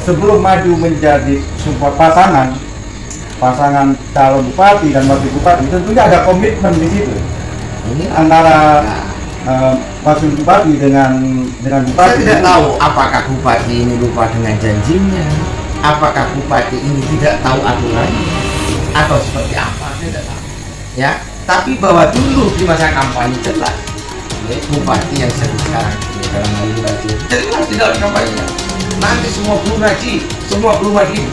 sebelum maju menjadi sebuah pasangan calon bupati dan wakil bupati, tentunya ada komitmen di situ Ini antara wakil bupati dengan saya bupati. tidak tahu apakah bupati ini lupa dengan janjinya, apakah bupati ini tidak tahu aturannya, atau seperti apa, saya tidak tahu. Ya, tapi bahwa dulu di masa kampanye jelas, ya, bupati yang sekarang ini dalam hal ini jelas di dalam kampanye. Nanti semua belum haji, semua belum haji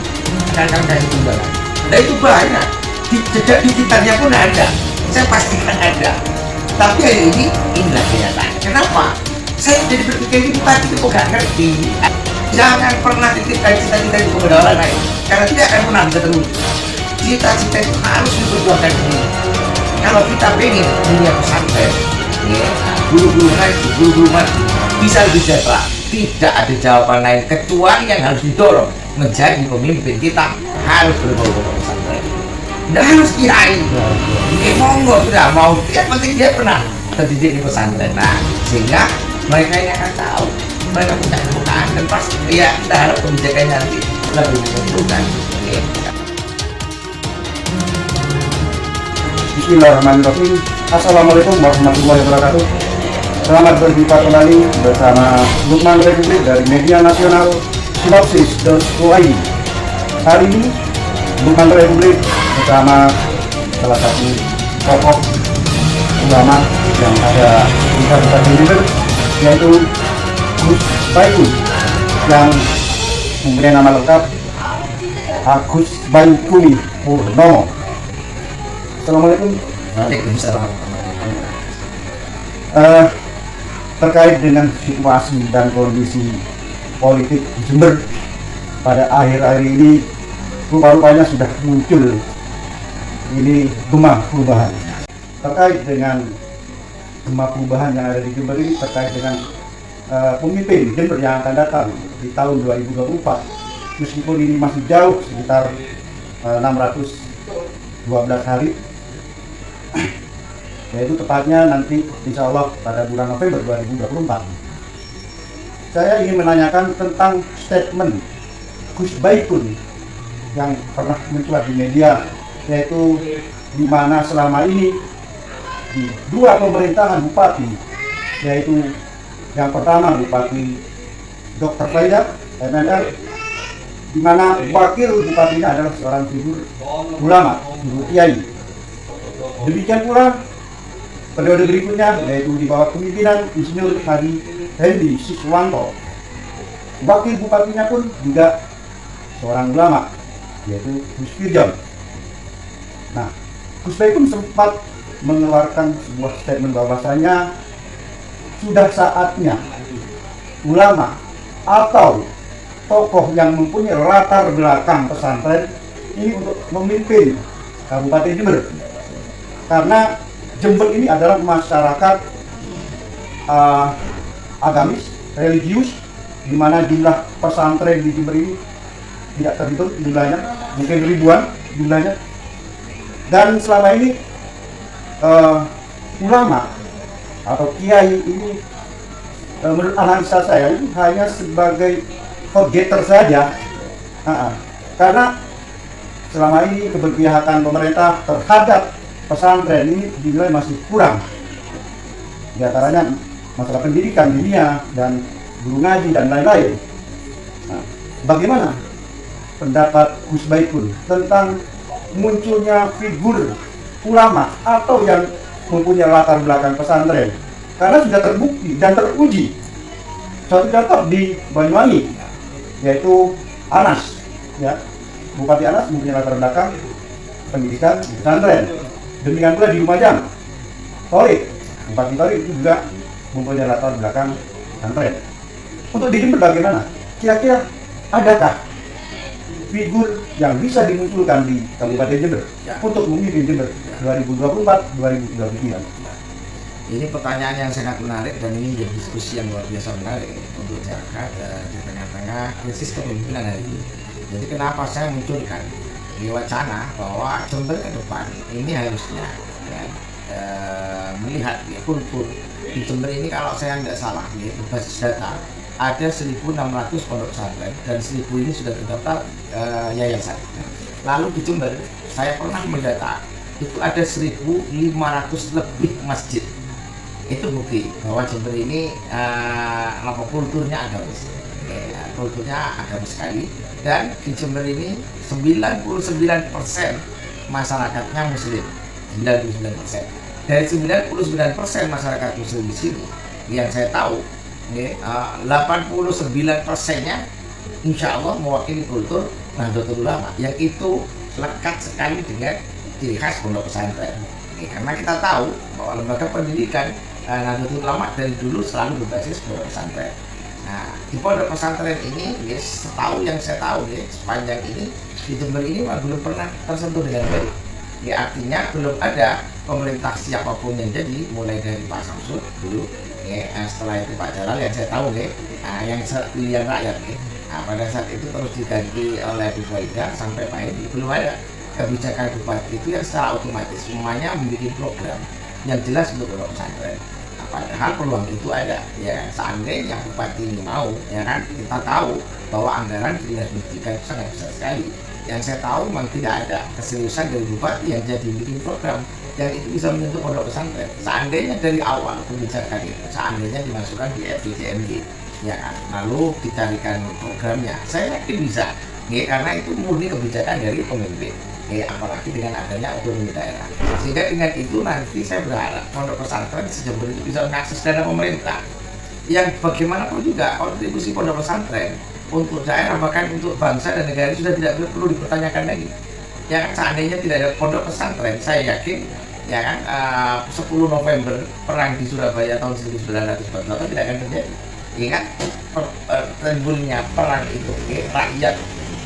akan kasih tunjangan. Nah itu banyak, jejak digitalnya pun ada, saya pastikan ada. Tapi hari ini inilah kenyataannya. Kenapa? Saya jadi berpikir ini bupati itu kok gak ngerti. Jangan pernah titipkan cita-cita itu kepada orang lain, karena tidak akan pernah bisa terwujud. Cita-cita itu harus diperjuangkan sendiri. Kalau kita pengen dunia pesantren, ya, guru-guru ngaji, guru-guru mati bisa lebih sejahtera, tidak ada jawaban lain kecuali yang harus didorong menjadi pemimpin kita harus berbau pesantren. Tidak harus kiai, monggo sudah mau, yang penting dia pernah terdidik di pesantren. Nah, sehingga mereka ini akan tahu, mereka punya kebukaan dan pasti ya kita harap kebijakannya nanti lebih menentukan. Bismillahirrahmanirrahim. Assalamualaikum warahmatullahi wabarakatuh. Selamat berjumpa kembali bersama Lukman Republik dari media nasional Sinopsis.id. Hari ini Lukman Republik bersama salah satu tokoh ulama yang ada di Kabupaten Jember, yaitu Gus Baikun, yang mempunyai nama lengkap Agus Baikuni Purnomo. Assalamualaikum. Waalaikumsalam. Terkait dengan situasi dan kondisi politik di Jember pada akhir-akhir ini, rupa-rupanya sudah muncul ini gema perubahan. Terkait dengan gema perubahan yang ada di Jember ini, terkait dengan pemimpin Jember yang akan datang di tahun 2024, meskipun ini masih jauh, sekitar 612 hari, yaitu tepatnya nanti insya Allah pada bulan November 2024. Saya ingin menanyakan tentang statement Gus Baikun yang pernah mencuat di media, yaitu di mana selama ini di dua pemerintahan bupati, yaitu yang pertama Bupati Dr. Faida MNR, di mana wakil bupatinya adalah seorang figur ulama, figur kiai. Demikian pula periode berikutnya, yaitu di bawah kepemimpinan Insinyur Hadi Hendi Siswanto, wakil bupatinya pun juga seorang ulama, yaitu Gus Firjon. Nah, Gus Baikun sempat mengeluarkan sebuah statement bahwasanya sudah saatnya ulama atau tokoh yang mempunyai latar belakang pesantren ini untuk memimpin Kabupaten Jember, karena Jember ini adalah masyarakat agamis, religius, di mana jumlah pesantren di Jember ini tidak terhitung jumlahnya, mungkin ribuan jumlahnya. Dan selama ini ulama atau kiai ini menurut analisa saya ini hanya sebagai vote-getter saja, karena selama ini keberpihakan pemerintah terhadap pesantren ini dinilai masih kurang. Di antaranya masalah pendidikan dunia dan guru ngaji dan lain-lain. Nah, bagaimana pendapat Gus Baikun tentang munculnya figur ulama atau yang mempunyai latar belakang pesantren? Karena sudah terbukti dan teruji. Suatu contoh di Banyuwangi, yaitu Anas, ya, Bupati Anas mempunyai latar belakang pendidikan di pesantren. Demikian pula di Lumajang, Torik, Bupati Torik itu juga mempunyai latar belakang pesantren. Untuk di Jember bagaimana? Kira-kira adakah figur yang bisa dimunculkan di Kabupaten Jember untuk memimpin Jember 2024-2029? Ini pertanyaan yang sangat menarik dan ini jadi diskusi yang luar biasa menarik untuk jaga di tengah-tengah krisis kepemimpinan hari ini. Jadi kenapa saya munculkan wacana bahwa Jember ke depan ini harusnya ya, melihat ya, kultur di Jember ini, kalau saya tidak salah ya, berbasis data ada 1.600 pondok pesantren dan 1.000 ini sudah terdaftar yayasan. Lalu di Jember saya pernah mendata itu ada 1.500 lebih masjid. Itu bukti bahwa Jember ini kulturnya agamis, kulturnya agamis sekali. Dan di Jember ini 99% masyarakatnya muslim, 99%. Dari 99% masyarakat muslim di sini yang saya tahu, 89%-nya insya Allah mewakili kultur Nahdlatul Ulama, yang itu lekat sekali dengan ciri khas pondok pesantren. Karena kita tahu bahwa lembaga pendidikan Nahdlatul Ulama dari dulu selalu berbasis pondok pesantren. Nah, di pondok pesantren ini, setahu yang saya tahu, sepanjang ini di Jember ini belum pernah tersentuh dengan baik. Artinya belum ada pemerintah siapapun yang jadi, mulai dari Pak Samsud dulu, setelah itu Pak Jalal yang saya tahu, yang pilihan rakyat. Pada saat itu terus diganti oleh Bu Faidah sampai Pak Edi, belum ada kebijakan bupati itu yang secara otomatis semuanya memiliki program yang jelas untuk pondok pesantren. Padahal peluang itu ada, seandainya bupati ini mau, kita tahu bahwa anggaran dinas pendidikan itu sangat besar sekali. Yang saya tahu memang tidak ada keseriusan dari bupati yang jadi bikin program yang itu bisa menyentuh pondok pesantren. Seandainya dari awal kebijakan itu, seandainya dimasukkan di RPJMD, lalu dicarikan programnya, saya yakin bisa, karena itu murni kebijakan dari pemimpin. Apalagi dengan adanya otonomi daerah. Sehingga dengan itu nanti saya berharap pondok pesantren di Jember itu bisa mengakses dana pemerintah. Yang bagaimanapun juga kontribusi pondok pesantren untuk daerah bahkan untuk bangsa dan negara sudah tidak perlu dipertanyakan lagi. Seandainya tidak ada pondok pesantren, saya yakin 10 November perang di Surabaya tahun 1948 tidak akan terjadi. Ingat timbulnya perang itu, rakyat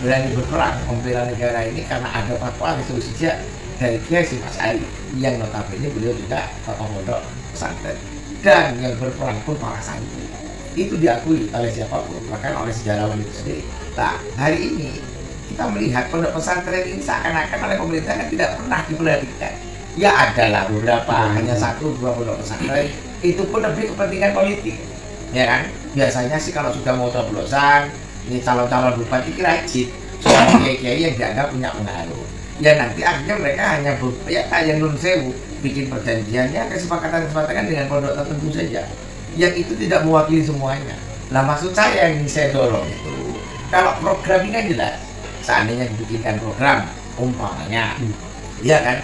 berani berperang membela negara ini karena ada fatwa resolusi dari Kiai Hasyim Asy'ari yang notabene beliau juga tokoh pondok pesantren, dan yang berperang pun para santri. Itu diakui oleh siapapun, bahkan oleh sejarawan itu sendiri. Nah, hari ini kita melihat pondok pesantren ini seakan-akan oleh pemerintah kan tidak pernah diperhatikan. Adalah beberapa, hanya 1-2 pondok pesantren, itu pun lebih kepentingan politik, biasanya sih kalau sudah mau coblosan, ini calon-calon bupati rajin soal kiai-kiai yang dianggap punya pengaruh. Nanti akhirnya mereka hanya yang nun sewu bikin perjanjiannya, kesepakatan dengan pondok tertentu saja, yang itu tidak mewakili semuanya. Nah, maksud saya yang ingin saya dorong itu, kalau program ini kan jelas, seandainya dibikinkan program umpamanya,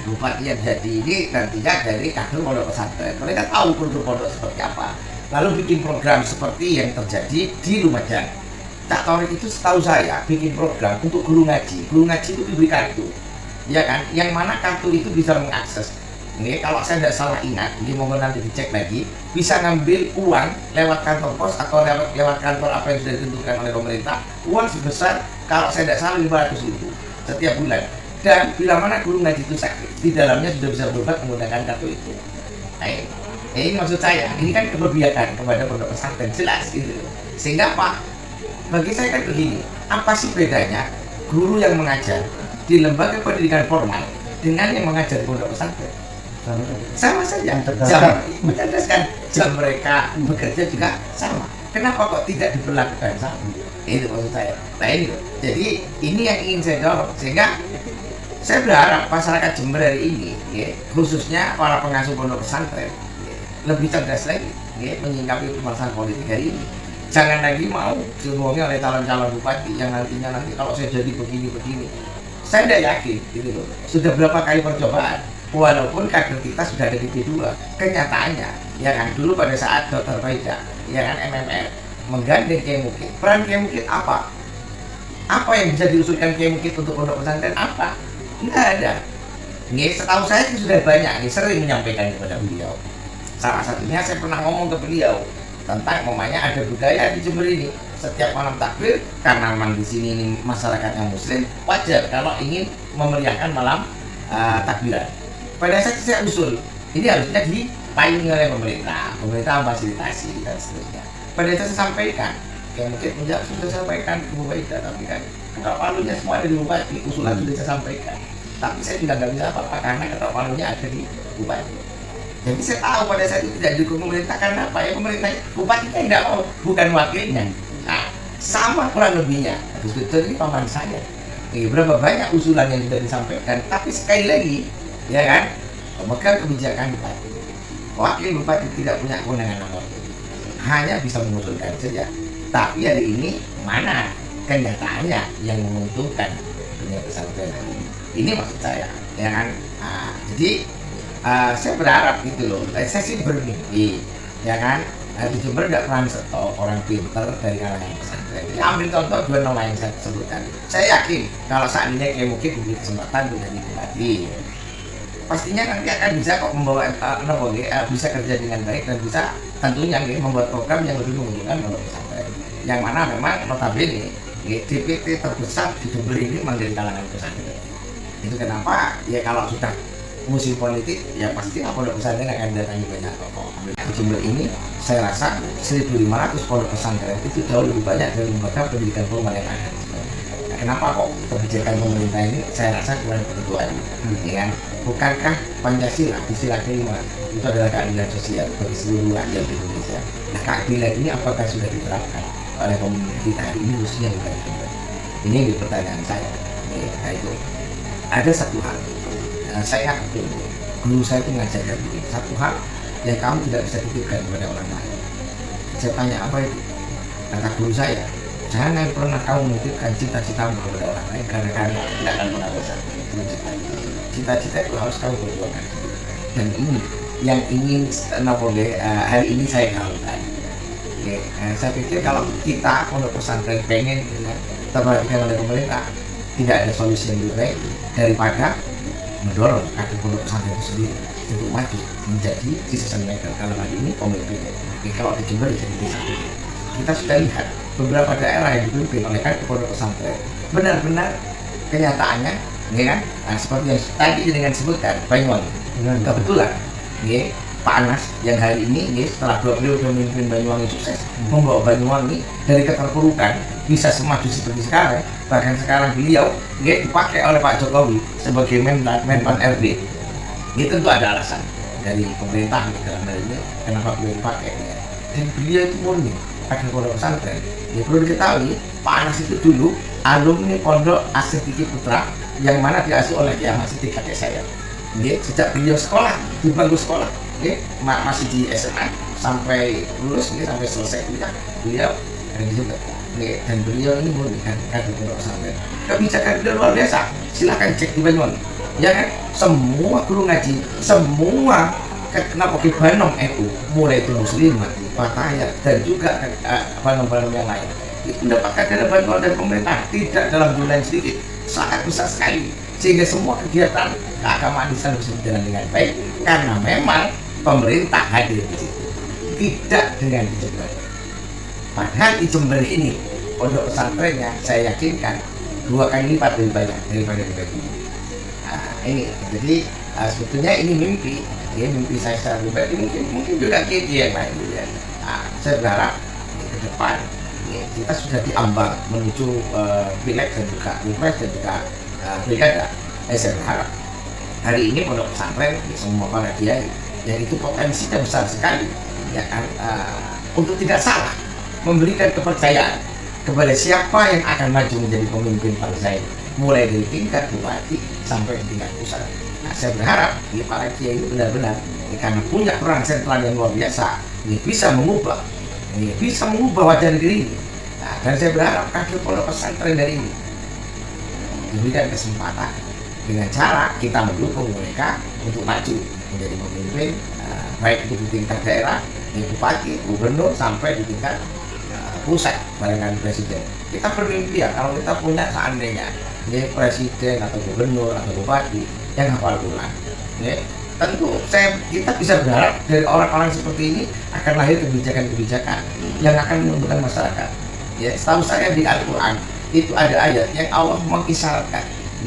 bupati yang jadi ini nantinya dari kader pondok pesantren, mereka tahu kultur pondok seperti apa, lalu bikin program seperti yang terjadi di Lumajang. Cak Torik itu setahu saya bikin program untuk guru ngaji. Guru ngaji itu diberi kartu, yang mana kartu itu bisa mengakses. Kalau saya tidak salah ingat, ini mohon nanti dicek lagi, bisa ngambil uang lewat kantor pos atau lewat kantor apa yang sudah ditentukan oleh pemerintah, uang sebesar kalau saya tidak salah 500.000 setiap bulan. Dan bila mana guru ngaji itu sakit, di dalamnya sudah bisa berobat menggunakan kartu itu. Ini maksud saya, ini kan keberpihakan kepada pondok pesantren, jelas gitu. Sehingga bagi saya kan begini, apa sih bedanya guru yang mengajar di lembaga pendidikan formal dengan yang mengajar di pondok pesantren? Sama saja, jam mereka bekerja juga sama. Kenapa kok tidak diperlakukan sama? Itu maksud saya. Nah ini, jadi ini yang ingin saya dorong, sehingga saya berharap masyarakat Jember hari ini, khususnya para pengasuh pondok pesantren, lebih cerdas lagi menyikapi permasalahan politik hari ini. Jangan lagi mau dibohongi oleh calon-calon bupati yang nantinya kalau saya jadi begini. Saya tidak yakin, gitu loh. Sudah berapa kali percobaan, walaupun kader kita sudah ada di P2. Kenyataannya, dulu pada saat Dr. Faidah, MMR menggandeng Kiai Mukid. Peran Kiai Mukid apa? Apa yang bisa diusulkan Kiai Mukid untuk pondok pesantren? Apa? Nggak ada. Setahu saya sudah banyak, sering menyampaikan kepada beliau. Salah satunya saya pernah ngomong ke beliau tentang ada budaya di Jember ini setiap malam takbir, karena memang di sini ini masyarakatnya muslim, wajar kalau ingin memeriahkan malam takbiran. Pada saat saya usul, ini harusnya dipayungi oleh pemerintah memfasilitasi dan seterusnya. Pada saat saya sampaikan, mungkin sudah sampaikan ke Bu Faidah, tapi kan ketok palunya semua ada di bupati, usulan sudah saya sampaikan. Tapi saya juga nggak bisa apa-apa karena ketok palunya ada di bupati. Jadi saya tahu pada saat itu tidak didukung pemerintah karena apa ya, pemerintah bupatinya tidak mau, bukan wakilnya. Nah, sama kurang lebihnya. Betul ini paman saya. Berapa banyak usulan yang sudah disampaikan, tapi sekali lagi, ya kan, pemegang kebijakan bupati, wakil bupati tidak punya kewenangan apapun, hanya bisa mengusulkan saja. Tapi hari ini mana kenyataannya yang menguntungkan dunia pesantren ini maksud saya, ya kan? Jadi saya berharap gitu loh, saya sih bermimpi, ya kan? Di Jember tidak pernah setok orang pinter dari kalangan pesantren. Ya, ambil contoh dua nama yang saya sebutkan. Saya yakin kalau saat ini kayak mungkin diberi kesempatan menjadi bupati, pastinya nanti akan bisa kok membawa bisa kerja dengan baik dan bisa tentunya membuat program yang lebih menguntungkan untuk pesantren. Yang mana memang notabene DPT terbesar di Jember ini memang dari kalangan pesantren. Itu kenapa ya kalau sudah musim politik ya pasti pondok pesantren akan datangi banyak tokoh. Di Jember ini saya rasa 1.500 pondok pesantren itu jauh lebih banyak dari lembaga pendidikan formal yang ada. Nah, kenapa kok kebijakan pemerintah ini saya rasa kurang kebutuhan, ya kan? Bukankah Pancasila di sila kelima itu adalah keadilan sosial bagi seluruh rakyat Indonesia? Nah, keadilan ini apakah sudah diterapkan oleh pemerintah kita hari ini khususnya bukan Jember? Ini yang pertanyaan saya. Nah, itu ada satu hal. Saya yakin guru saya itu mengajarkan satu hal yang kamu tidak bisa titipkan kepada orang lain. Saya tanya apa itu? Kata guru saya, jangan pernah kamu menitipkan cita-citamu kepada orang lain karena kamu tidak akan pernah bisa. Cita-cita itu harus kamu perjuangkan. Dan ini yang ingin hari ini saya lakukan. Saya pikir kalau kita pondok pesantren pengen terperhatikan oleh pemerintah, tidak ada solusi yang lebih baik daripada mendorong kader pondok pesantren itu sendiri untuk maju menjadi decision maker dalam hal ini pemimpin. Kalau di Jember jadi satu, kita sudah lihat beberapa daerah yang dipimpin oleh kader pondok pesantren benar-benar kenyataannya, ya kan? Nah, seperti yang tadi dengan sebutkan Banyuwangi, kebetulan, ya, Pak Anas yang hari ini, ya, setelah 2 periode memimpin Banyuwangi sukses, membawa Banyuwangi dari keterpurukan bisa semaju seperti sekarang. Bahkan sekarang beliau dipakai oleh Pak Jokowi sebagai Menpan RD. Ini tentu ada alasan dari pemerintah dalam hal ini kenapa beliau dipakai. Dan beliau itu murni kader pondok pesantren. Ya, perlu diketahui Pak Anas itu dulu alumni pondok Asih Tiki Putra yang mana diasuh oleh Kiai Mas Siti kakek saya. Sejak beliau sekolah di bangku sekolah, masih di SMA sampai lulus, sampai selesai kuliah, beliau ada juga. Dan beliau ini murni kader pondok pesantren. Kebijakan beliau luar biasa. Silakan cek di Banyuwangi. Ya kan, semua guru ngaji, semua kenapa ke Banong NU, mulai itu Muslimat, Fatayat dan juga Banong-Banong yang lain itu mendapatkan dana bantuan dari pemerintah tidak dalam jumlah yang sedikit, sangat besar sekali, sehingga semua kegiatan keagamaan di sana bisa berjalan dengan baik karena memang pemerintah hadir di situ, tidak dengan Jember. Padahal di Jember ini pondok pesantrennya saya yakinkan 2 kali lipat lebih banyak daripada di Banyuwangi. Ini jadi sebetulnya ini mimpi, ya, mimpi saya secara pribadi, mungkin juga KJ yang lain, ya. Saya berharap ke depan ya, kita sudah diambang menuju pileg dan juga pilpres dan juga pilkada. Saya berharap hari ini pondok pesantren semua para kiai yang itu potensinya besar sekali, ya kan, untuk tidak salah memberikan kepercayaan kepada siapa yang akan maju menjadi pemimpin bangsa ini, mulai dari tingkat bupati sampai tingkat pusat. Nah, saya berharap para kiai itu benar-benar karena punya peran sentral yang luar biasa, bisa mengubah wajah negeri ini. Nah, dan saya berharap kader pondok pesantren dari ini diberikan kesempatan dengan cara kita mendukung mereka untuk maju menjadi pemimpin, baik itu di tingkat daerah, di bupati, gubernur, sampai di tingkat pusat barangkali presiden. Kita bermimpi ya kalau kita punya seandainya presiden atau gubernur atau bupati yang hafal Quran, tentu kita bisa berharap dari orang-orang seperti ini akan lahir kebijakan-kebijakan yang akan menguntungkan masyarakat. Ya, setahu saya di Al-Quran itu ada ayat yang Allah mengisyaratkan.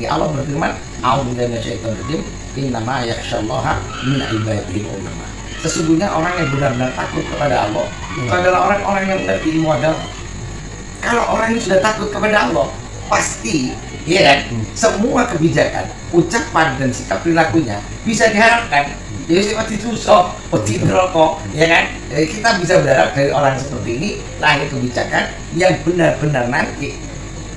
Allah berfirman, "A'udzubillahi minasyaitonir rajim, innama yakhsyallaha min ibadihil ulama." Sesungguhnya orang yang benar-benar takut kepada Allah itu adalah orang-orang yang mengerti ilmu agama. Kalau orang ini sudah takut kepada Allah, pasti Iya kan? Semua kebijakan, ucapan dan sikap perilakunya bisa diharapkan. Ya seperti susah, seperti rokok, ya kan? Kita bisa berharap dari orang seperti ini lahir kebijakan yang benar-benar nanti,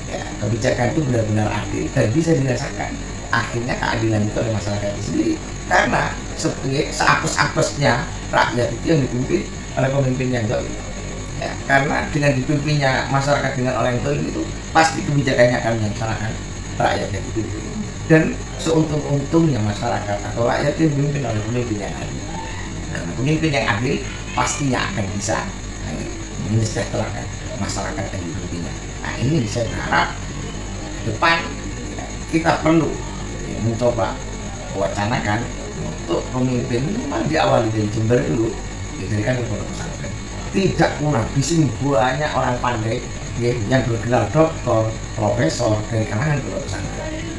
ya, kebijakan itu benar-benar adil dan bisa dirasakan. Akhirnya keadilan itu oleh masyarakat itu sendiri. Karena sebagai seapes-apesnya rakyat itu yang dipimpin oleh pemimpin yang zalim. Ya, karena dengan dipimpinnya masyarakat dengan orang yang zalim itu pasti kebijakannya akan menyengsarakan rakyat yang dipimpin. Dan seuntung-untungnya masyarakat atau rakyat yang dipimpin oleh pemimpin yang adil. Karena pemimpin yang adil pastinya akan bisa menyejahterakan masyarakat yang dipimpinnya. Nah ini saya berharap depan ya, kita perlu ya, mencoba wacanakan untuk pemimpin memang diawali dari Jember dulu, didirikan ke pondok pesantren. Tidak kurang, di sini banyak orang pandai ya, yang bergelar doktor, profesor dari kalangan pondok pesantren.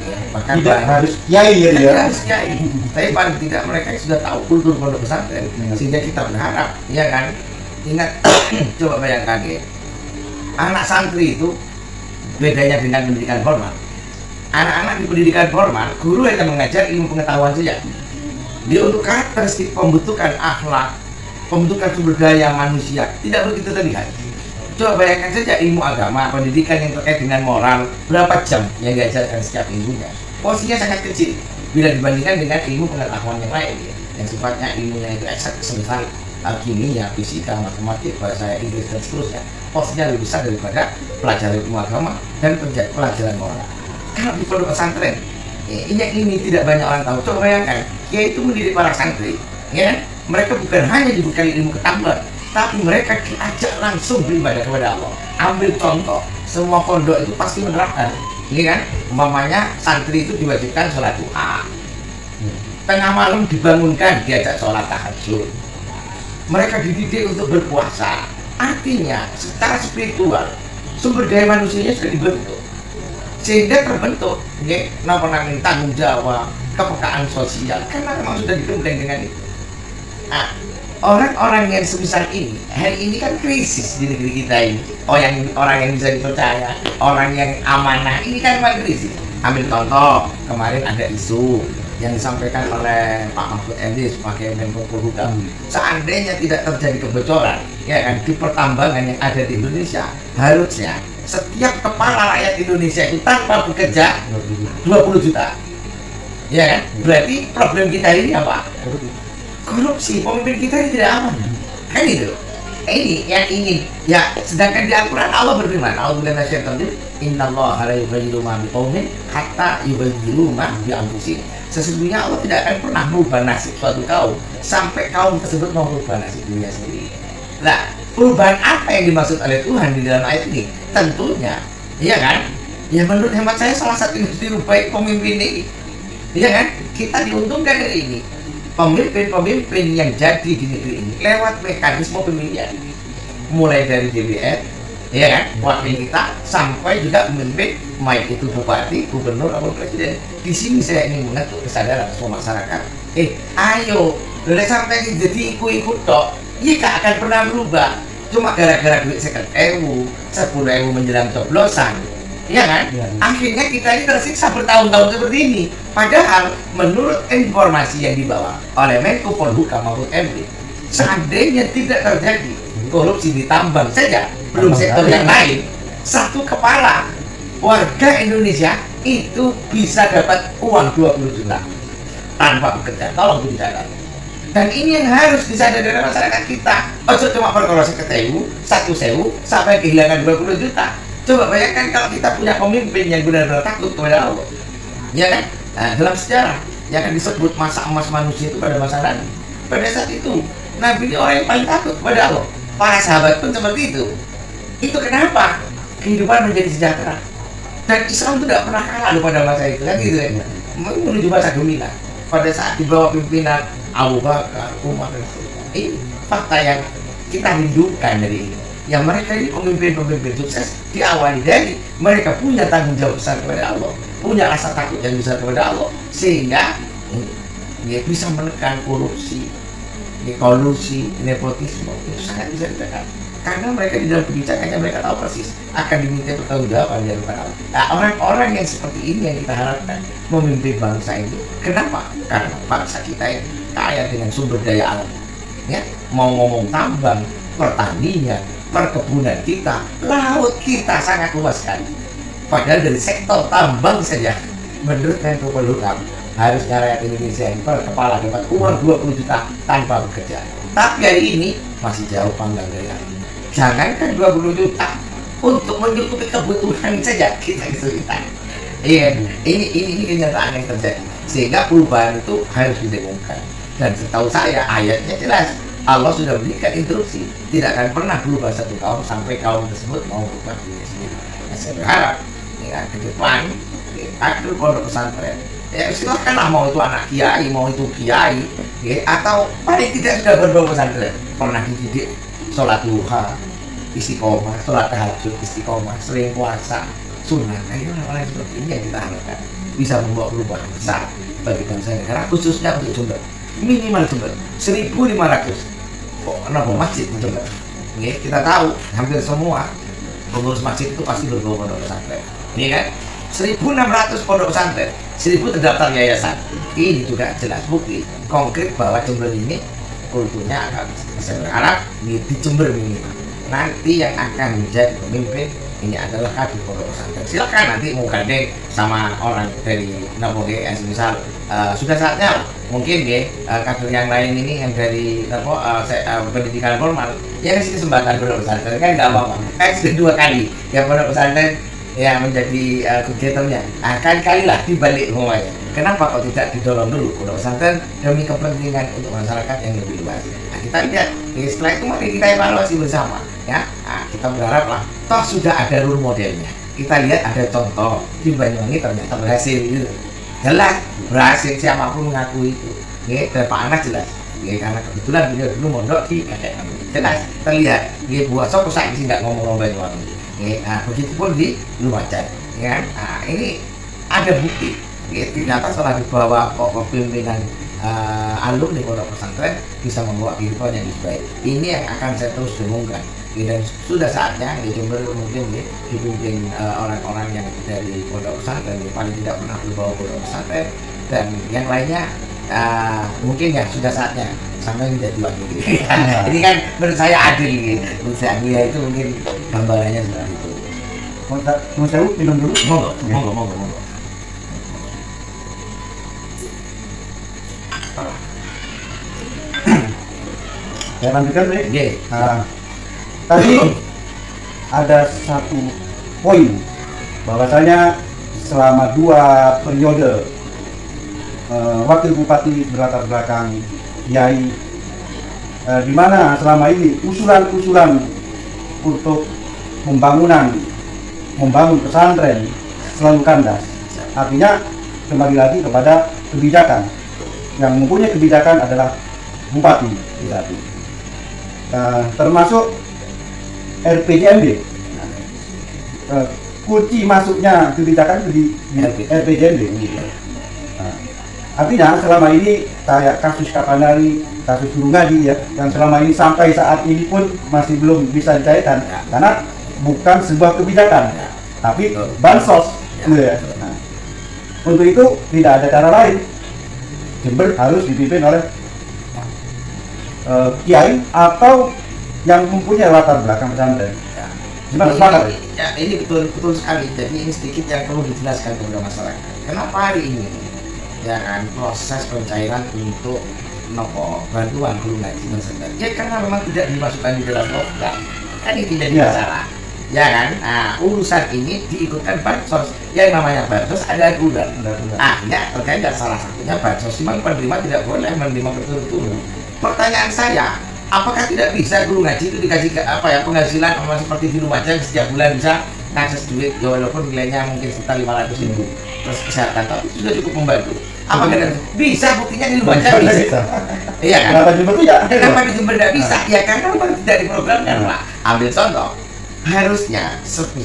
Bahkan Tidak harus kiai ya dia. harus kiai, tapi paling tidak mereka sudah tahu kultur pondok pesantren, sehingga kita berharap, ya kan? Ingat, coba bayangkan ya, anak santri itu bedanya dengan pendidikan formal. Anak-anak di pendidikan formal, guru hanya mengajar ilmu pengetahuan saja. Dia untuk karakteristik pembentukan akhlak, pembentukan sumber daya manusia tidak begitu terlihat. Coba bayangkan saja ilmu agama, pendidikan yang terkait dengan moral, berapa jam yang diajarkan setiap minggunya. Porsinya sangat kecil bila dibandingkan dengan ilmu pengetahuan yang lain ya, yang sifatnya ilmunya itu eksak semisal kimia, fisika, matematik, bahasa Inggris dan seterusnya. Porsinya lebih besar daripada pelajaran ilmu agama dan pelajaran moral. Kalau di pondok pesantren, ini tidak banyak orang tahu. Coba bayangkan, yaitu mendidik para santri, ya, mereka bukan hanya dibekali ilmu ketahuan, tapi mereka diajak langsung beribadah kepada Allah. Ambil contoh, semua pondok itu pasti menerapkan, ini kan, umpamanya santri itu diwajibkan sholat duha, tengah malam dibangunkan diajak sholat tahajud. Mereka dididik untuk berpuasa. Artinya, secara spiritual, sumber daya manusianya sudah dibentuk, sehingga terbentuk, ya, namanya tanggung jawab, kepekaan sosial, karena memang sudah dibentuk dengan itu. Nah, orang-orang yang sebesar ini, hari ini kan krisis di negeri kita ini. Orang yang bisa dipercaya, orang yang amanah, ini kan memang krisis. Ambil contoh, kemarin ada isu yang disampaikan oleh Pak Mahfud MD sebagai Menko Polhukam. Seandainya tidak terjadi kebocoran, ya kan, di pertambangan yang ada di Indonesia, harusnya setiap kepala rakyat Indonesia itu tanpa bekerja 20 juta. Ya kan? Berarti problem kita ini apa? Korupsi. Pemimpin kita ini tidak aman. Kan itu. Ini yang ingin. Ya, sedangkan di Al-Quran Allah berfirman, "A'udzubillahi minasyaitonir rajim. Innallaha la yughayyiru ma biqaumin hatta yughayyiru ma bi anfusihim." Sesungguhnya Allah tidak akan pernah merubah nasib suatu kaum sampai kaum tersebut mau merubah nasib dirinya sendiri. Nah, perubahan apa yang dimaksud oleh Tuhan di dalam ayat ini? Tentunya, iya kan? Ya menurut hemat saya salah satu yang harus dirubah pemimpin ini. Iya kan? Kita diuntungkan dari ini. Pemimpin-pemimpin yang jadi di negeri ini lewat mekanisme pemilihan, mulai dari DPR, ya kan, wakil kita, sampai juga memimpin, baik itu bupati, gubernur, atau presiden. Di sini saya ingin mengetuk kesadaran semua masyarakat. Ayo, boleh sampai jadi ikut-ikut tok, ya gak akan pernah berubah. Cuma gara-gara duit 50.000, 10.000 menjelang coblosan, ya kan? Ya. Akhirnya kita ini tersiksa bertahun-tahun seperti ini. Padahal menurut informasi yang dibawa oleh Menko Polhukam Mahfud MD, seandainya tidak terjadi korupsi di tambang saja, belum sektor yang lain, satu kepala warga Indonesia itu bisa dapat uang 20 juta tanpa bekerja. Tolong dicatat. Dan ini yang harus disadari dari masyarakat kita. Ojo cuma perkara 1.000 sampai kehilangan 20 juta. Coba bayangkan kalau kita punya pemimpin yang benar-benar takut kepada Allah, ya kan? Nah, dalam sejarah yang akan disebut masa emas manusia itu pada masa Nabi. Pada saat itu, Nabi ini orang yang paling takut kepada Allah. Para sahabat pun seperti itu. Itu kenapa kehidupan menjadi sejahtera. Dan Islam itu tidak pernah kalah pada masa itu, kan gitu ya. Menuju masa gemilang. Pada saat di bawah pimpinan Abu Bakar, Umar, dan seterusnya. Ini fakta yang kita rindukan dari ini. Yang mereka ini pemimpin-pemimpin sukses diawali dari mereka punya tanggung jawab besar kepada Allah, punya rasa takut yang besar kepada Allah, sehingga dia bisa menekan korupsi, kolusi, nepotisme, itu sangat bisa ditekan. karena mereka di dalam kebijakannya mereka tahu persis akan diminta pertanggungjawaban dari Allah. Nah, orang-orang yang seperti ini yang kita harapkan memimpin bangsa ini. Kenapa? Karena bangsa kita yang kaya dengan sumber daya alam. Ya, mau ngomong tambang, pertanian, perkebunan kita, laut kita sangat luas sekali. Padahal dari sektor tambang saja, menurut Menko Polhukam, harusnya rakyat Indonesia yang per kepala dapat uang 20 juta tanpa bekerja. Tapi hari ini masih jauh panggang dari hal ini. Jangankan 20 juta untuk mencukupi kebutuhan saja kita kesulitan. Iya, ini kenyataan yang terjadi. Sehingga perubahan itu harus didengungkan. Dan setahu saya ayatnya jelas. Allah sudah berikan instruksi, tidak akan pernah berubah satu kaum sampai kaum tersebut mau berubah diri sendiri. Nah, saya berharap ya, ke depan akhir pondok pesantren ya silahkanlah, mau itu anak kiai, mau itu kiai ya, atau paling tidak sudah berbau pesantren, pernah dididik sholat duha istiqomah, sholat tahajud istiqomah, sering puasa sunnah. Nah, ini orang-orang seperti ini yang kita harapkan bisa membawa perubahan besar bagi bangsa negara, khususnya untuk Jember. Minimal Jember 1.500 kenapa masjid Jember ya, kita tahu hampir semua pengurus masjid itu pasti berbau pondok pesantren. Ini kan 1.600 pondok pesantren, 1.000 terdaftar yayasan. Ini juga jelas bukti konkret bahwa Jember ini kulturnya akan, saya berharap di Jember ini nanti yang akan menjadi pemimpin ini adalah kader pondok pesantren. Silakan nanti mau gandeng sama orang dari Napoge, misal sudah saatnya mungkin ya kader yang lain ini yang dari pendidikan formal ya kasih kesempatan pondok pesantren kan nggak apa-apa. Kan sudah 2 kali ya pondok pesantren ya menjadi kegiatannya. Kali-kali lah dibalik semuanya. Kenapa kok tidak didorong dulu pondok pesantren demi kepentingan untuk masyarakat yang lebih luas? Nah, kita lihat setelah itu mari kita evaluasi bersama ya. Kita berharap lah toh sudah ada role modelnya. Kita lihat ada contoh di Banyuwangi ternyata berhasil gitu. Jelas berhasil, siapapun mengakui itu. Ya, dan Pak Anas jelas. Ya, karena kebetulan beliau dulu mondok di KKM. Jelas terlihat dia buat sop saya sih nggak ngomong Banyuwangi. Ya, begitupun di Lumajang. Ya, ini ada bukti. Ya, ternyata setelah dibawa pimpinan alumni pondok pesantren bisa membawa kehidupan yang lebih baik. Ini yang akan saya terus dengungkan. Dan sudah saatnya di Jember mungkin dipimpin orang-orang yang dari pondok pesantren, paling tidak pernah berbau pondok pesantren, dan yang lainnya mungkin ya sudah saatnya sampai menjadi wakil. Ini kan menurut saya adil gitu. Menurut saya itu mungkin gambarannya seperti itu. Mau saya minum dulu? Monggo. Saya lanjutkan nih. Oke. Tadi ada satu poin bahwasanya selama 2 periode wakil bupati berlatar belakang Kiai, di mana selama ini usulan-usulan untuk membangun pesantren selalu kandas. Artinya kembali lagi kepada kebijakan. Yang mempunyai kebijakan adalah bupati di satu. Termasuk RPJMD. Kunci masuknya kebijakan di RPJMD. Artinya selama ini kayak kasus Kapanari, kasus Gunung Ngadi ya, yang selama ini sampai saat ini pun masih belum bisa dicairkan karena bukan sebuah kebijakan, tapi bansos. Ya. Nah, untuk itu tidak ada cara lain. Jember harus dipimpin oleh kiai atau yang mempunyai latar belakang pesantren. Gimana semangat? Ya, ini betul sekali. Jadi ini sedikit yang perlu dijelaskan kepada masyarakat. Kenapa hari ini ya kan proses pencairan untuk bantuan guru ngaji pesantren? Ya karena memang tidak dimasukkan di dalam program. Kan ini tidak masalah. Ya kan? Nah, urusan ini diikutkan bansos. Yang namanya bansos ada aturan. Ya terkait dan salah satunya bansos. Memang penerima tidak boleh menerima berturut-turut. Pertanyaan saya, apakah tidak bisa guru ngaji itu dikasih penghasilan seperti di Lumajang setiap bulan bisa ngakses duit ya walaupun nilainya mungkin sekitar 500.000 terus kesehatan, tapi sudah cukup membantu. Apakah bisa? Buktinya di Lumajang bisa. Iya kan? Kenapa di Jember tidak? Kenapa di Jember tidak bisa? Ya karena memang tidak diprogramkan lah. Ambil contoh, harusnya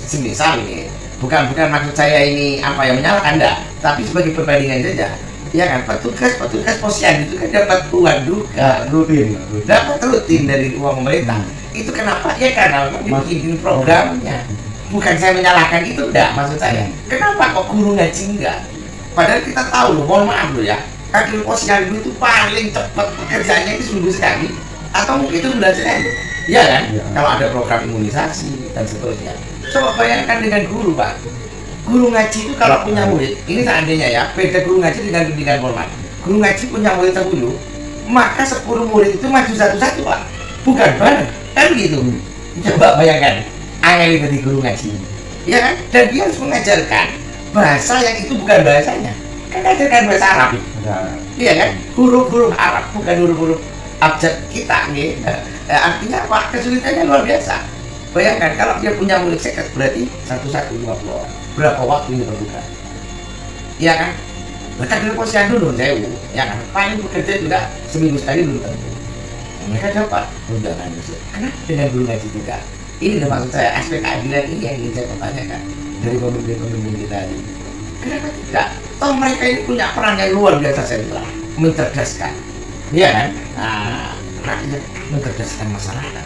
semisal ini bukan maksud saya ini yang menyalahkan enggak, tapi sebagai perbandingan saja. Ya kan, petugas posyandu itu kan dapat uang juga, rutin. dapat rutin dari uang pemerintah. Itu kenapa? Ya karena memang dibikin programnya. Bukan saya menyalahkan itu, enggak, maksud saya. Kenapa kok guru ngaji enggak? Padahal kita tahu loh, mohon maaf loh ya, kadin posyandu itu paling cepat pekerjaannya itu seminggu sekali, atau mungkin itu bulan sekali. Iya kan? Ya. Kalau ada program imunisasi dan seterusnya. Coba bayangkan dengan guru, Pak. Guru ngaji itu kalau punya murid, ini seandainya ya, beda guru ngaji dengan pendidikan formal. Guru ngaji punya murid 10, maka 10 murid itu maju satu-satu, Pak. Bukan bareng, kan gitu. Coba bayangkan, angel dari guru ngaji, ya kan? Dan dia harus mengajarkan bahasa yang itu bukan bahasanya. Kan ajarkan bahasa Arab, iya kan? Huruf-huruf Arab, bukan huruf-huruf abjad kita, nih. Artinya apa? Kesulitannya luar biasa. Bayangkan kalau dia punya murid seket, berarti satu-satu 50 orang. Berapa waktu ini berbuka? Iya kan? Mereka dari posyandu dulu, ya kan? Paling bekerja juga seminggu sekali dulu tentu. Mereka dapat undangan itu. Kenapa dengan guru ngaji tidak? Ini maksud saya, aspek keadilan ini yang ingin saya pertanyakan dari pemimpin-pemimpin kita ini. Kenapa tidak? Toh mereka ini punya peran yang luar biasa sentral, mencerdaskan, iya kan? Nah, rakyat mencerdaskan masyarakat,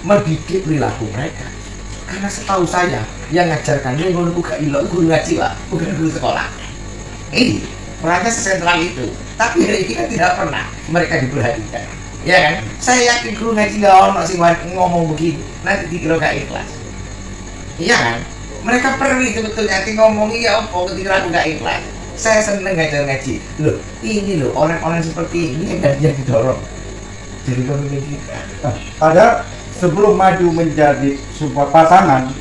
mendidik perilaku mereka. Karena setahu saya yang ngajarkan ini guru ngaji, Pak, bukan guru sekolah. Ini perannya sesentral itu. Tapi hari ini kan tidak pernah mereka diperhatikan. Ya kan? Saya yakin guru ngaji nggak orang masih ngomong begini, nanti dikira gak ikhlas. Iya kan? Mereka perlu sebetulnya nanti ngomong iya apa ketika aku gak ikhlas. Saya seneng ngajar ngaji. Loh, ini loh orang-orang seperti ini yang didorong jadi pemimpin kita. Ada sebelum maju menjadi sebuah pasangan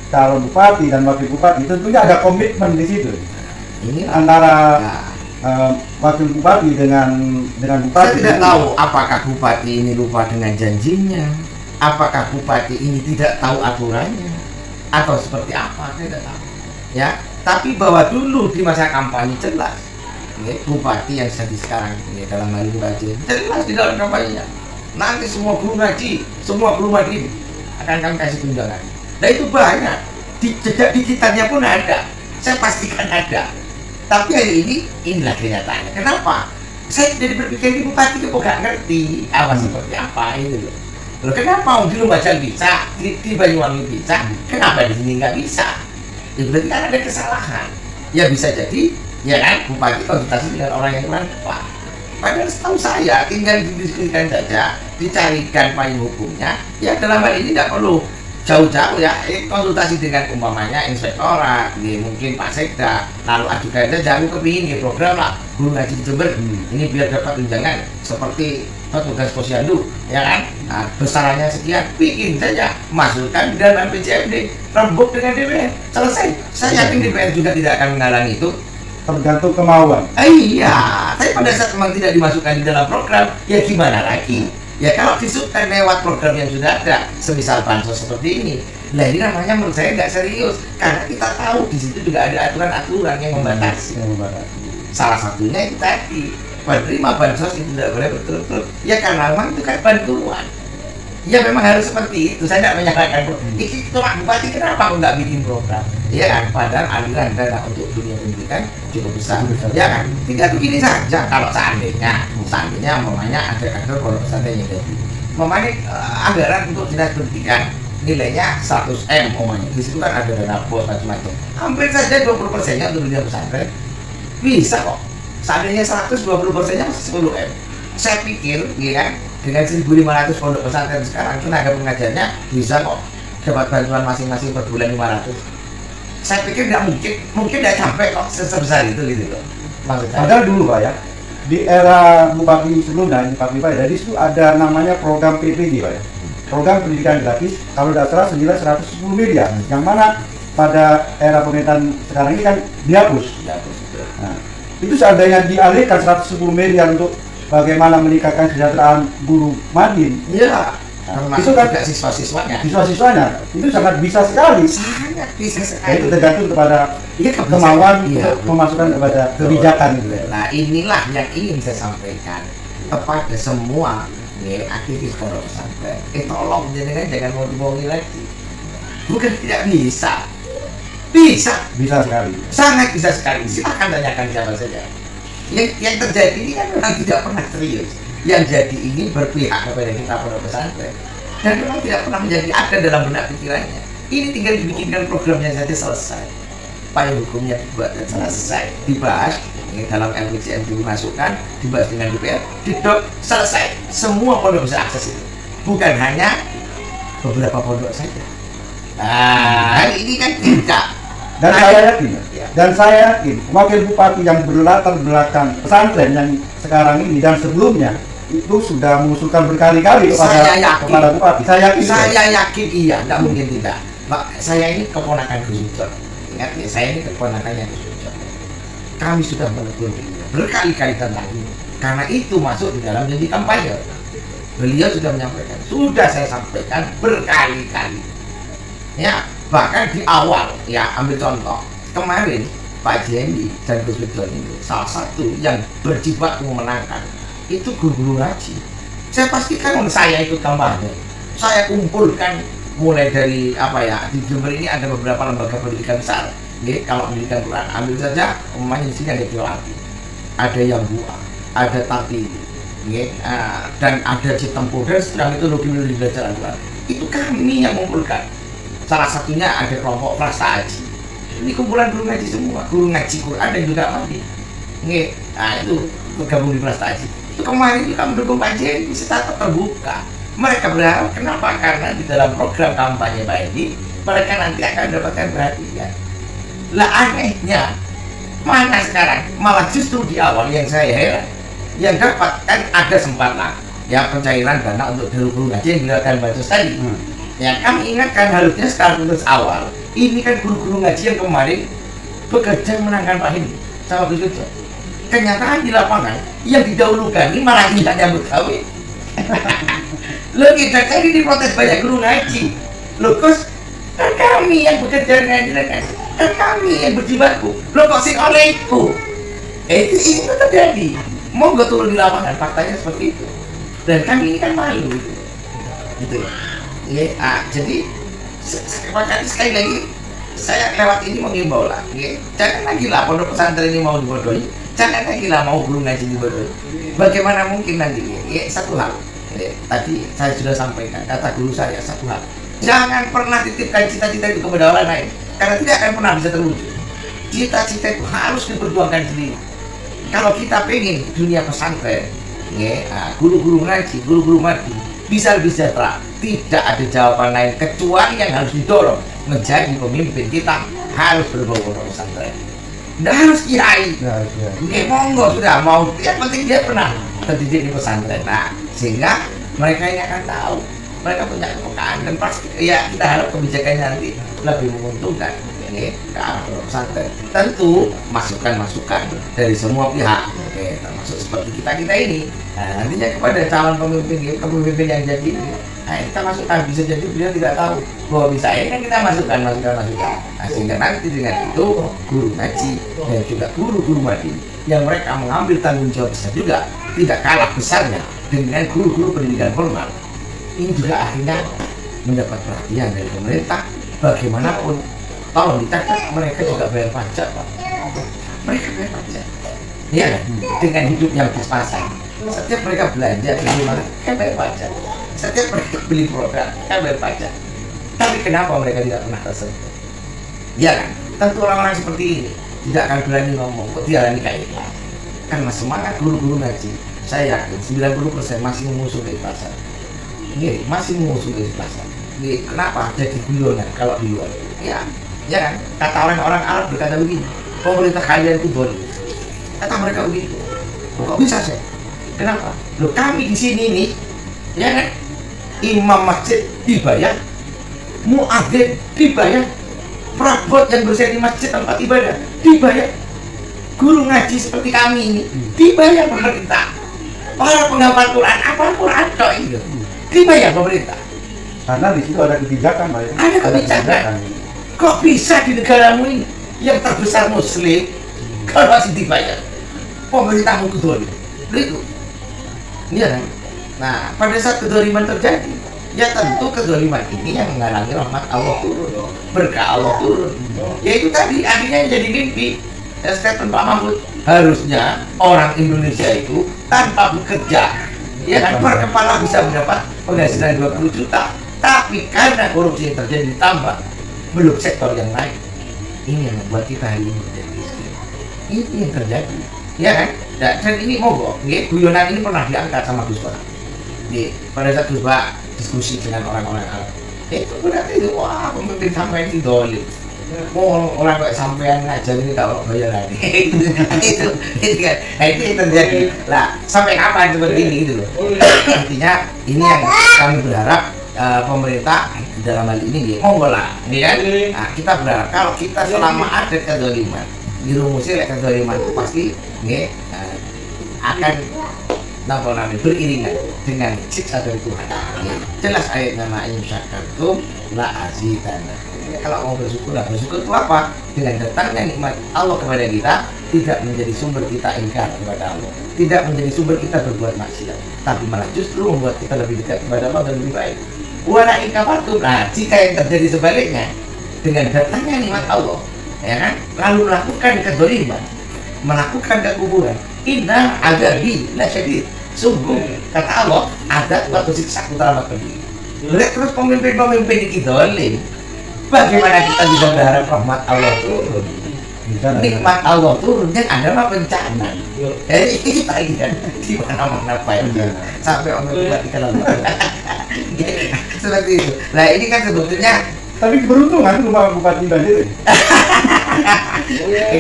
calon bupati dan wakil bupati, tentunya ada komitmen di situ. Ini Antara wakil bupati dengan bupati. saya tidak tahu apakah bupati ini lupa dengan janjinya, apakah bupati ini tidak tahu aturannya, atau seperti apa, saya tidak tahu. Ya, tapi bahwa dulu di masa kampanye jelas, ya, bupati yang sekarang ini dalam hal ini jelas di dalam kampanyenya. Nanti semua guru ngaji, semua guru ngaji akan kami kasih tunjangan. Nah itu banyak, di jejak digitalnya pun ada, saya pastikan ada. Tapi hari ini inilah kenyataannya. Kenapa? Saya jadi berpikir di bupati kok gak ngerti apa seperti apa itu loh. Loh kenapa di Lumajang bisa, di Banyuwangi bisa, kenapa di sini nggak bisa? Ya berarti kan ada kesalahan. Ya bisa jadi, ya kan bupati konsultasi dengan orang yang kurang tepat. Padahal setahu saya tinggal didiskusikan saja, dicarikan payung hukumnya. Ya dalam hal ini tidak perlu jauh-jauh ya, konsultasi dengan umpamanya inspektorat, mungkin Pak Sekda, lalu ajukan saja, aku kepingin di program lah guru ngaji di Jember ini biar dapat tunjangan seperti petugas posyandu, ya kan? Nah, besarannya sekian, bikin saja, masukkan dalam PJMD, rembuk dengan DPR, selesai. Saya yakin DPR juga tidak akan menghalangi itu. Tergantung kemauan. Iya, tapi pada saat memang tidak dimasukkan di dalam program, ya gimana lagi? Ya kalau disukkan lewat program yang sudah ada, semisal bansos seperti ini, nah ini namanya menurut saya nggak serius, karena kita tahu di situ juga ada aturan-aturan yang membatasi. Salah satunya itu tadi, penerima bansos itu tidak boleh betul-betul, ya karena memang itu kan bantuan. Ya memang harus seperti itu, saya tidak menyalahkan. Ini cuma bupati kenapa kok nggak bikin program? Ya kan, padahal aliran dana untuk dunia pendidikan cukup besar. Ya kan, tinggal begini saja. Kalau seandainya umpamanya ada pondok pesantren yang jadi, umpamanya anggaran untuk dinas pendidikan nilainya 100 M, umpamanya di situ kan ada dana bos macam-macam. Hampir saja 20%-nya untuk dunia pesantren bisa kok. Seandainya 120%-nya masih 10 M. Saya pikir, ya kan, dengan 1.500 pondok pesantren sekarang tenaga pengajarnya bisa kok dapat bantuan masing-masing per bulan 500. Saya pikir nggak mungkin nggak sampai kok sebesar itu gitu loh. Padahal dulu Pak ya, di era bupati sebelumnya, Bupati Pak ya, di situ ada namanya program PPG Pak ya, program pendidikan gratis, kalau tidak salah senilai 110 miliar, yang mana pada era pemerintahan sekarang ini kan dihapus. Nah, itu seandainya dialihkan 110 miliar untuk bagaimana meningkatkan kesejahteraan guru Madin. Iya. Itu kan juga siswa-siswanya itu sangat bisa sekali. Sangat bisa sekali. Itu tergantung kepada kemauan untuk memasukkan kepada kebijakan gitu ya. Nah inilah yang ingin saya sampaikan kepada semua aktivis pondok pesantren. Tolong jangan mau dibohongi lagi. Bukan tidak bisa. Bisa sekali. sangat bisa sekali. Silakan tanyakan siapa saja. Yang terjadi ini kan memang tidak pernah serius. Yang jadi ini berpihak kepada kita pondok pesantren dan memang tidak pernah menjadi ada dalam benak pikirannya. Ini tinggal dibikinkan programnya saja selesai. Payung hukumnya dibuat dan selesai, dibahas ini dalam LPCM dimasukkan, dibahas dengan DPR, didok, selesai. Semua pondok bisa akses itu, bukan hanya beberapa pondok saja. Hari ini kan tidak. Dan saya yakin wakil bupati yang berlatar belakang pesantren yang sekarang ini dan sebelumnya itu sudah mengusulkan berkali-kali kepada bupati. Saya yakin iya, tidak mungkin tidak. Saya ini keponakan Gus Dur. Ingat ya, saya ini keponakannya Gus Dur. Kami sudah menegur beliau berkali-kali tentang ini. Karena itu masuk di dalam janji kampanye. Beliau sudah menyampaikan, sudah saya sampaikan berkali-kali. Ya, bahkan di awal, ya ambil contoh kemarin Pak Jendi dan Gus Dur ini salah satu yang berjibaku memenangkan itu guru-guru ngaji. Saya pastikan saya ikut kampanye, saya kumpulkan mulai dari di Jember ini ada beberapa lembaga pendidikan besar. Jadi kalau pendidikan Quran ambil saja, umumnya di sini ada Kiwati, ada yang buah, ada Tati, dan ada Citempo dan sedang itu metodologi belajar Al-Quran. Itu kami yang mengumpulkan. Salah satunya ada kelompok Prasta Aji. Ini kumpulan guru ngaji semua, guru ngaji Quran dan juga mati. Itu bergabung di Prasta Aji. Itu kemarin juga mendukung Pak Jendi secara terbuka. Mereka berharap, kenapa? Karena di dalam program kampanye Pak Edi, mereka nanti akan mendapatkan perhatian. Lah anehnya, mana sekarang? Malah justru di awal yang saya heran, yang dapat kan ada sempatlah ya pencairan dana untuk guru-guru ngaji yang dilakukan Bagus tadi. Ya kami ingatkan harusnya sekarang putus awal. Ini kan guru-guru ngaji yang kemarin bekerja menangkan Pak Edi sama Gus Dur. Kenyataan di lapangan yang didahulukan ini malah tidak nyambut kawin. Lo kita tadi diprotes banyak guru ngaji. Lo Gus, kan kami yang bekerja dengan ngaji, kan kami yang berjibaku. Lo kok sing olehku? Itu terjadi. Mau gak turun di lapangan, faktanya seperti itu. Dan kami ini kan malu gitu ya. Jadi makanya sekali lagi saya lewat ini mengimbau lah. Jangan lagi lah pondok pesantren ini mau dibodohi. Jangan lagi lah mau guru ngaji dibodohi. Bagaimana mungkin nanti? Satu hal. Tadi saya sudah sampaikan kata guru saya satu hal, jangan pernah titipkan cita-cita itu kepada orang lain karena tidak akan pernah bisa terwujud. Cita-cita itu harus diperjuangkan sendiri. Kalau kita pengen dunia pesantren, guru-guru ngaji, guru-guru mati bisa lebih sejahtera, tidak ada jawaban lain kecuali yang harus didorong menjadi pemimpin kita harus berbau pesantren. Tidak harus kiai. Monggo sudah mau, yang penting dia pernah terdidik di pesantren. Sehingga mereka ini akan tahu, mereka punya kepekaan dan pasti ya kita harap kebijakannya nanti lebih menguntungkan ke arah pesantren. Tentu masukan-masukan dari semua pihak, termasuk seperti kita ini. Nantinya kepada calon pemimpin yang jadi ini, kita masukkan, bisa jadi beliau tidak tahu bahwa bisa ini kan kita masukkan. Sehingga nanti dengan itu guru ngaji dan juga guru-guru mati yang mereka mengambil tanggung jawab besar juga tidak kalah besarnya dengan guru-guru pendidikan formal. Ini juga akhirnya mendapat perhatian dari pemerintah. Bagaimanapun tolong dicatat, mereka juga bayar pajak, Pak. Mereka bayar pajak, ya kan? Dengan hidup yang pas-pasan. Setiap mereka belanja di mana, kan bayar pajak. Setiap mereka beli produk, kan bayar pajak. Tapi kenapa mereka tidak pernah tersentuh? Ya kan? Tentu orang-orang seperti ini tidak akan berani ngomong, kok dialami kayak ini. Karena semangat guru-guru ngaji, saya yakin 90% masih mengusung keikhlasan. Masih mengusung keikhlasan. Kenapa jadi guyonan kalau di luar? Ya kan? Kata orang-orang Arab berkata begini, pemerintah kalian itu bodoh. Kata mereka begitu. Kok bisa sih? Kenapa? Loh kami di sini nih, ya kan? Imam masjid dibayar, muadzin dibayar, perabot yang berusaha di masjid tempat ibadah dibayar, guru ngaji seperti kami ini dibayar pemerintah, para penghafal Quran apa Quran kok itu dibayar pemerintah. Karena di situ ada kebijakan, Pak. Ada kebijakan. Kok bisa di negaramu ini yang terbesar Muslim kalau masih dibayar pemerintah kedoliman itu? Iya kan? Nah, pada saat kedoliman terjadi, ya tentu kezaliman ini yang menghalangi rahmat Allah turun, berkah Allah turun. Ya itu tadi akhirnya jadi mimpi. Statement Pak Mahfud, harusnya orang Indonesia itu tanpa bekerja, ya kan, per kepala bisa mendapat penghasilan 20 juta, tapi karena korupsi yang terjadi ditambah belum sektor yang lain, ini yang membuat kita hari ini menjadi miskin. Ini yang terjadi, ya kan? Dan ini mogok, guyonan ini pernah diangkat sama Gus Pak. Pada saat Gus Pak diskusi dengan orang-orang Arab, itu berarti itu wah pemimpin sampai itu dolim. Orang kayak sampean ngajar ini kalau bayaran itu kan, itu yang terjadi lah. Sampai kapan seperti ini gitu loh. Artinya ini yang kami berharap pemerintah dalam hal ini monggo lah, ya kan? Nah, kita berharap kalau kita selama ada kezaliman dirumusi oleh kezaliman itu pasti akan beriringan dengan siksa dari Tuhan. Jelas ayatnya la in syakartum la azidannakum. Kalau mau bersyukur, nah bersyukur itu apa? Dengan datangnya nikmat Allah kepada kita, tidak menjadi sumber kita ingkar kepada Allah, tidak menjadi sumber kita berbuat maksiat, tapi malah justru membuat kita lebih dekat kepada Allah dan lebih baik. Wala in kafartum. Nah, jika yang terjadi sebaliknya, dengan datangnya nikmat Allah, ya kan, lalu melakukan kezaliman, melakukan kekufuran, inna azabi lasyadid. Sungguh kata Allah, ada suatu siksaku teramat pedih. Lihat terus pemimpin-pemimpin ini dolim. Bagaimana kita bisa berharap rahmat Allah turun, nikmat Allah turun, dan ada mah bencana. Jadi kita lihat di mana-mana Pak, sampai orang tua kita lalu seperti itu. Nah ini kan sebetulnya, tapi keberuntungan rumah Bupati Banjir.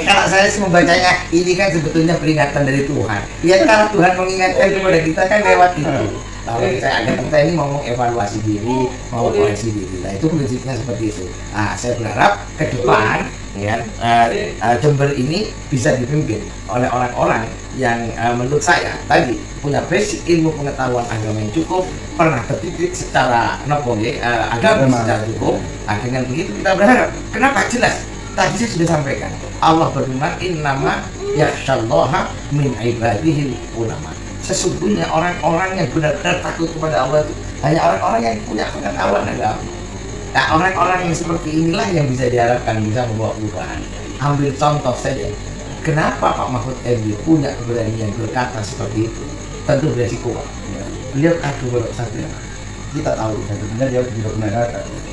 Kalau saya sih membacanya, ini kan sebetulnya peringatan dari Tuhan. Ya kalau Tuhan mengingatkan kepada kita kan lewat itu. Kalau kita ini ngomong evaluasi diri, mau koreksi diri, nah itu prinsipnya seperti itu. Nah, saya berharap ke depan, ya, Jember ini bisa dipimpin oleh orang-orang yang menurut saya tadi punya basic ilmu pengetahuan agama yang cukup, pernah terdidik secara agama secara cukup. Nah, dengan begitu kita berharap. Kenapa? Jelas. Tadi saya sudah sampaikan. Allah berfirman, innama yakhsyallaha min ibadihil ulama. Sesungguhnya orang-orang yang benar-benar takut kepada Allah itu hanya orang-orang yang punya pengetahuan agama. Nah, orang-orang yang seperti inilah yang bisa diharapkan bisa membawa perubahan. Ambil contoh saja, kenapa Pak Mahfud MD punya keberanian berkata seperti itu? Tentu beresiko. Beliau kagum belok satria. Kita tahu dan tentunya dia tidak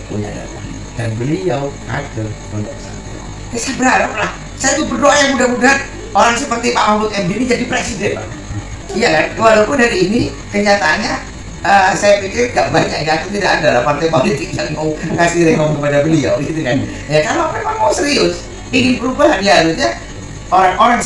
punya data. Dan beliau kagum belok satria. Saya berharap lah, saya itu berdoa yang mudah-mudahan orang seperti Pak Mahfud MD ini jadi presiden, Pak. Iya kan, walaupun hari ini kenyataannya saya pikir gak banyak, tidak ada lah partai politik yang mau kasih rekom kepada beliau gitu kan. Ya kalau memang mau serius ingin perubahan, ya harusnya orang-orang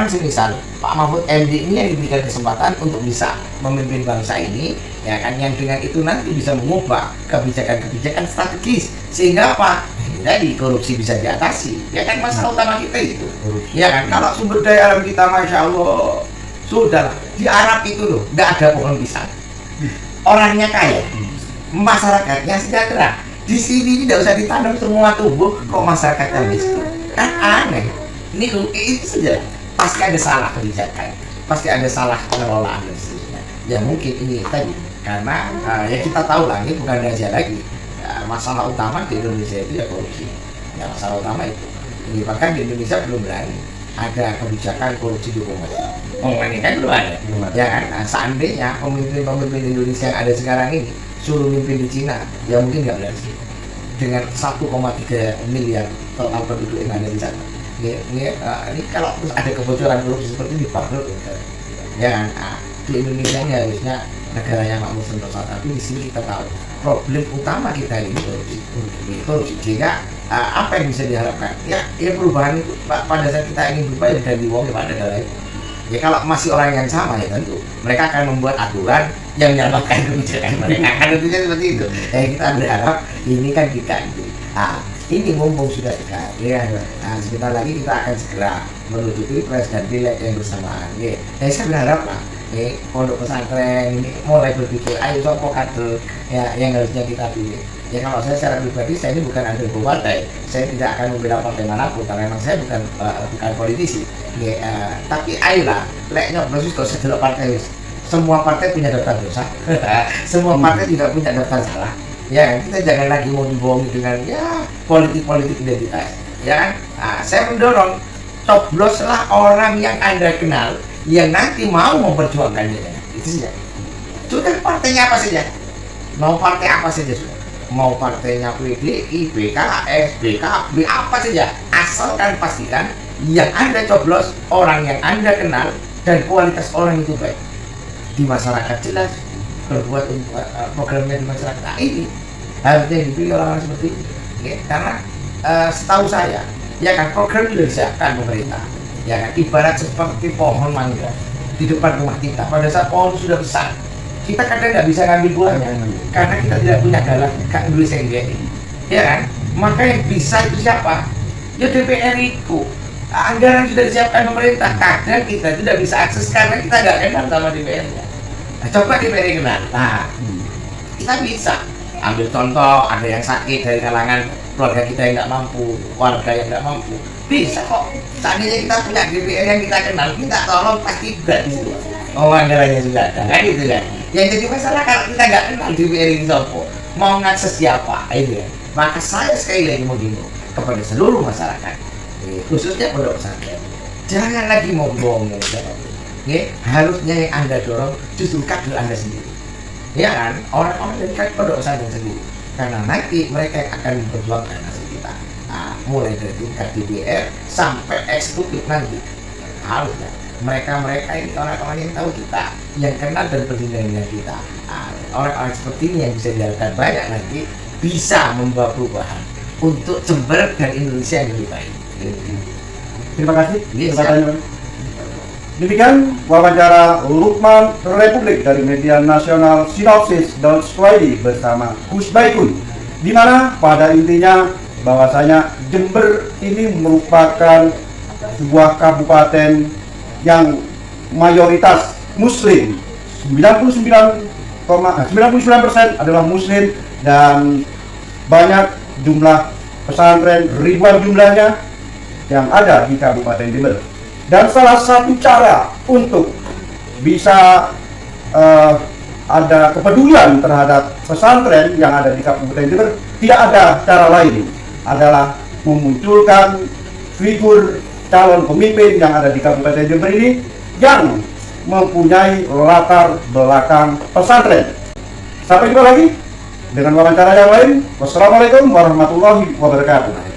semisal Pak Mahfud MD ini yang diberikan kesempatan untuk bisa memimpin bangsa ini, ya kan, yang dengan itu nanti bisa mengubah kebijakan-kebijakan strategis sehingga apa? Jadi korupsi bisa diatasi, ya kan, masalah utama kita itu, ya kan. Kalau sumber daya alam kita masya Allah sudah di Arab itu loh, nggak ada pohon pisang, orangnya kaya, masyarakatnya sejahtera. Di sini tidak usah ditanam semua tumbuh, kok masyarakatnya miskin, kan aneh. Ini itu saja, pasti ada salah kebijakan, pasti ada salah pengelolaan dan seterusnya. Ya mungkin ini tadi karena ya kita tahu lah, ini bukan rahasia lagi. Masalah utama di Indonesia itu ya korupsi. Ya masalah utama itu. Ini bahkan di Indonesia belum berani ada kebijakan korupsi dukungan. Ini kan belum ada. Ya kan. Nah, seandainya pemimpin Indonesia yang ada sekarang ini suruh mimpin di Cina, ya mungkin nggak berhasil. Dengan 1,3 miliar total penduduk yang ada di sana. Ini kalau terus ada kebocoran korupsi seperti ini bangkrut. Ya kan. Nah, di Indonesia ini harusnya negara yang makmur sentosa, tapi di sini kita tahu problem utama kita ini korupsi. Sehingga apa yang bisa diharapkan? Ya perubahan itu pada saat kita ingin berubah ya dari wong pada negara itu. Ya kalau masih orang yang sama ya tentu mereka akan membuat aturan yang menyelamatkan kebijakan mereka. Kan tentunya seperti itu. Kita berharap ini kan kita itu. Ini mumpung sudah dekat, ya. Sebentar lagi kita akan segera menuju Pilpres dan Pileg yang bersamaan. Saya berharap lah. Pondok pesantren ini mulai berpikir, ayo sopo kader ya yang harusnya kita pilih. Ya kalau saya secara pribadi, saya ini bukan ada partai, saya tidak akan membela partai manapun karena memang saya bukan politisi. Tapi ayolah, leknya proses kok sedelok partai semua partai punya daftar dosa, semua partai tidak punya daftar salah. Ya, kita jangan lagi mau dibohongi dengan ya politik identitas. Ya kan? Nah, saya mendorong cobloslah orang yang Anda kenal yang nanti mau memperjuangkan dia. Itu saja. Sudah, partainya apa saja? Mau partai apa saja sudah. Mau partainya PDI, PKS, BKB, apa saja. Asalkan pastikan yang Anda coblos orang yang Anda kenal dan kualitas orang itu baik. Di masyarakat jelas berbuat programnya di masyarakat. Nah, ini harusnya dipilih orang-orang seperti ini. Ya, karena setahu saya, ya kan, program sudah disiapkan pemerintah. Ya kan, ibarat seperti pohon mangga di depan rumah kita. Pada saat pohon sudah besar, kita kadang nggak bisa ngambil buahnya karena kita tidak punya galah Kak Indonesia ini. Ya kan, maka yang bisa itu siapa? Ya DPR itu. Anggaran sudah disiapkan pemerintah, kadang kita tidak bisa akses karena kita nggak kenal sama DPR-nya. Nah, coba DPR kenal. Nah, kita bisa ambil contoh, ada yang sakit dari kalangan keluarga kita yang nggak mampu, warga yang nggak mampu, bisa kok. Seandainya kita punya DPR yang kita kenal, kita tolong pasti gratis. Oh, anggarannya juga ada, kan gitu kan. Yang jadi masalah kalau kita nggak kenal DPR ini sopo, mau ngakses siapa, itu kan. Maka saya sekali lagi mau himbau kepada seluruh masyarakat, khususnya pondok pesantren, jangan lagi mau bohongin siapa. Harusnya yang Anda dorong justru kader Anda sendiri. Ya kan, orang-orang dari pondok pesantren sendiri, karena nanti mereka yang akan memperjuangkan nasib kita. Nah, mulai dari tingkat DPR sampai eksekutif nanti, harusnya mereka ini orang-orang yang tahu kita, yang kenal dan berdiri dengan kita. Nah, orang-orang seperti ini yang bisa diharapkan banyak nanti bisa membawa perubahan untuk Jember dan Indonesia yang lebih baik. Terima kasih. Yes, Demikian wawancara Lukman Republik dari media nasional Sinopsis.id bersama Gus Baikun, di mana pada intinya bahwasanya Jember ini merupakan sebuah kabupaten yang mayoritas Muslim, 99% adalah Muslim, dan banyak jumlah pesantren, ribuan jumlahnya yang ada di Kabupaten Jember. Dan salah satu cara untuk bisa ada kepedulian terhadap pesantren yang ada di Kabupaten Jember, tidak ada cara lain, adalah memunculkan figur calon pemimpin yang ada di Kabupaten Jember ini yang mempunyai latar belakang pesantren. Sampai jumpa lagi dengan wawancara yang lain. Wassalamualaikum warahmatullahi wabarakatuh.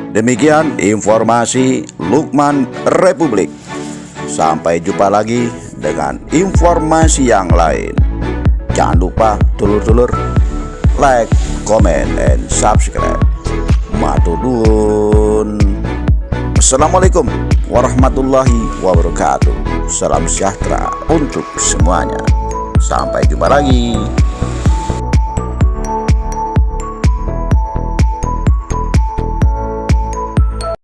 Demikian informasi Lukman Republik. Sampai jumpa lagi dengan informasi yang lain. Jangan lupa dulur-dulur like, comment, and subscribe. Matur nuwun. Assalamualaikum warahmatullahi wabarakatuh. Salam sejahtera untuk semuanya. Sampai jumpa lagi.